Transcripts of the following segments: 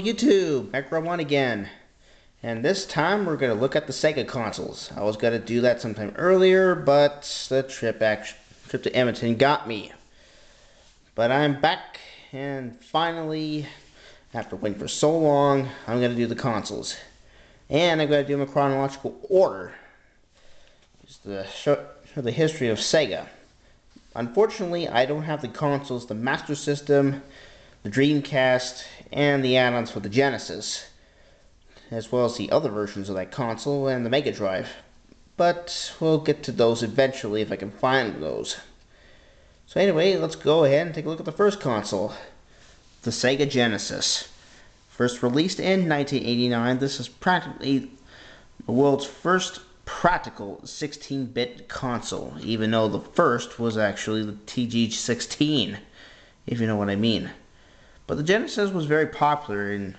YouTube, Micro1 again. And this time we're going to look at the Sega consoles. I was going to do that sometime earlier, but the trip to Edmonton got me. But I'm back, and finally, after waiting for so long, I'm going to do the consoles. And I'm going to do them in chronological order. Just to show the history of Sega. Unfortunately, I don't have the consoles, the Master System, the Dreamcast, and the add-ons for the Genesis, as well as the other versions of that console and the Mega Drive. But we'll get to those eventually if I can find those. So anyway, let's go ahead and take a look at the first console, the Sega Genesis. First released in 1989, this is practically the world's first practical 16-bit console, even though the first was actually the TG-16, if you know what I mean. But the Genesis was very popular in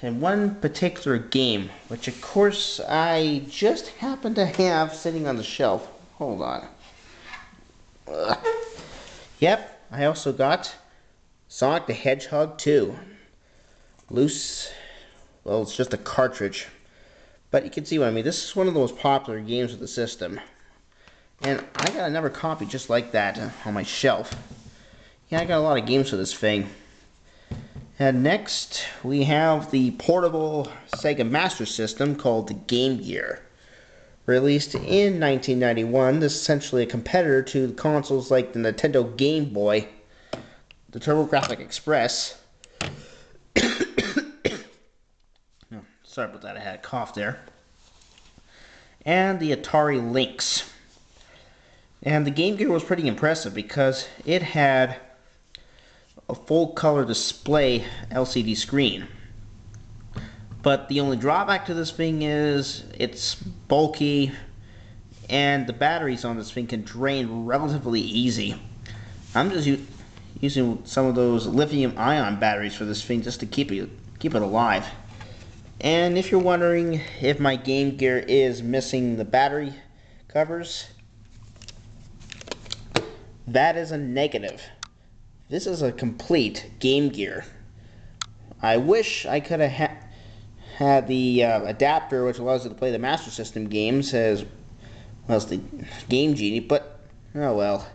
one particular game, which of course I just happen to have sitting on the shelf. Hold on. Yep, I also got Sonic the Hedgehog 2. Loose, well, it's just a cartridge. But you can see what I mean. This is one of the most popular games of the system. And I got another copy just like that on my shelf. Yeah, I got a lot of games for this thing. And next, we have the portable Sega Master System called the Game Gear. Released in 1991, this is essentially a competitor to the consoles like the Nintendo Game Boy, the TurboGrafx Express. Oh, sorry about that, I had a cough there. And the Atari Lynx. And the Game Gear was pretty impressive because it had a full color display LCD screen. But the only drawback to this thing is it's bulky and the batteries on this thing can drain relatively easy. I'm just using some of those lithium ion batteries for this thing just to keep it alive. And if you're wondering if my Game Gear is missing the battery covers, that is a negative. This is a complete Game Gear. I wish I could have had the adapter which allows you to play the Master System games as well as the Game Genie, but oh well.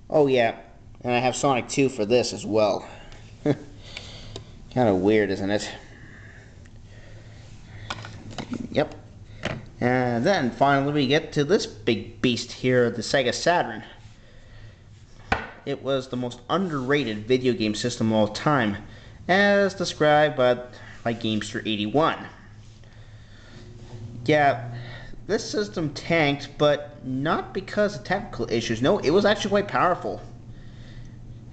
Oh yeah, and I have Sonic 2 for this as well. Kind of weird, isn't it? Yep. And then finally we get to this big beast here, the Sega Saturn. It was the most underrated video game system of all time, as described by Gamester81. Yeah, this system tanked, but not because of technical issues. No, it was actually quite powerful.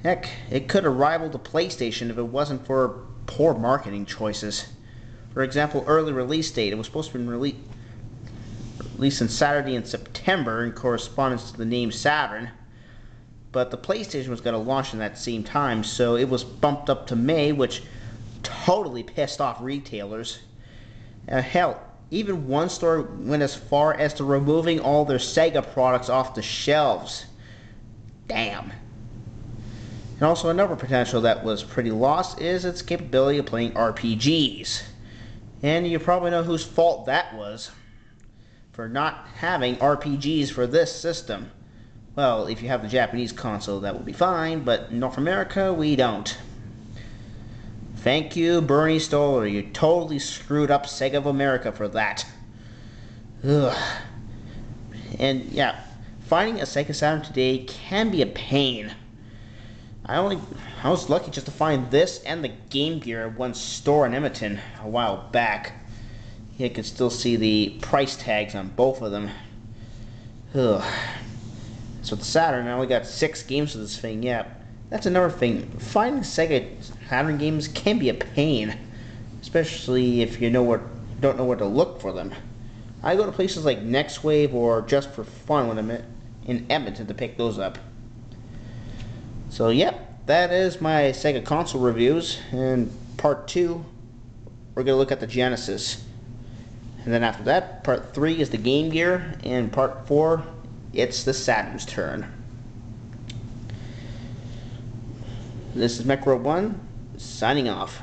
Heck, it could have rivaled the PlayStation if it wasn't for poor marketing choices. For example, early release date. It was supposed to be released on Saturday in September in correspondence to the name Saturn. But the PlayStation was going to launch in that same time, so it was bumped up to May, which totally pissed off retailers. Hell, even one store went as far as to removing all their Sega products off the shelves. Damn. And also another potential that was pretty lost is its capability of playing RPGs. And you probably know whose fault that was for not having RPGs for this system. Well, if you have the Japanese console, that would be fine, but in North America, we don't. Thank you, Bernie Stoller. You totally screwed up Sega of America for that. Ugh. And yeah, finding a Sega Saturn today can be a pain. I was lucky just to find this and the Game Gear at one store in Edmonton a while back. You can still see the price tags on both of them. Ugh. So the Saturn, I only got 6 games of this thing. Yeah, that's another thing. Finding Sega Saturn games can be a pain, especially if you don't know where to look for them. I go to places like Next Wave or Just for Fun when I'm in Edmonton to pick those up. So yep, that is my Sega console reviews. And part 2, we're going to look at the Genesis. And then after that, part 3 is the Game Gear, and part 4, it's the Saturn's turn. This is Micro1, signing off.